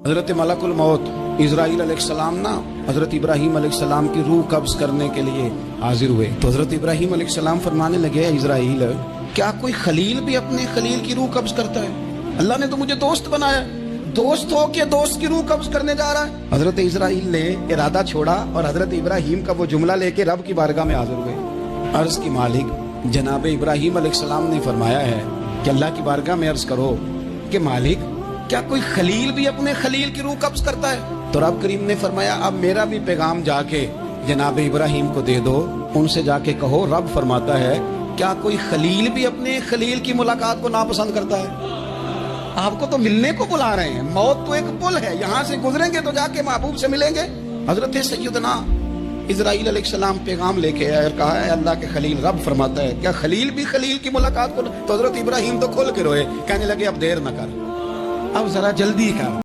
हजरत मलकुल मौत इजराइल अलैहिस्सलाम ना हजरत इब्राहीम अलैहिस्सलाम की रूह कब्ज करने के लिए हाजिर हुए। तो हजरत इब्राहीम अलैहिस्सलाम फरमाने लगे, इजराइल क्या कोई खलील भी अपने खलील की रूह कब्ज करता है? अल्लाह ने तो मुझे दोस्त बनाया, दोस्त हो के दोस्त की रूह कब्ज करने जा रहा है। हजरत इजराइल ने इरादा छोड़ा और हजरत इब्राहीम का वो जुमला लेके रब की बारगाह में हाजिर हुए। अर्ज की मालिक जनाब इब्राहीम अलैहिस्सलाम ने फरमाया है कि अल्लाह की बारगाह में अर्ज करो कि मालिक क्या कोई खलील भी अपने खलील की रूह कब्ज करता है? तो रब करीम ने फरमाया, अब मेरा भी पैगाम जाके जनाब इब्राहीम को दे दो, उनसे जाके कहो रब फरमाता है क्या कोई खलील भी अपने खलील की मुलाकात को नापसंद करता है? आपको तो मिलने को बुला रहे हैं, मौत तो एक पुल है, यहाँ से गुजरेंगे तो जाके महबूब से मिलेंगे। हजरत सैयदना इजराइल अलैहिस्सलाम पैगाम लेके आए और कहा है अल्लाह के खलील रब फरमाता है क्या खलील भी खलील की मुलाकात को? तो हजरत इब्राहीम तो खोल के रोए, कहने लगे अब देर न कर, अब जरा जल्दी कर।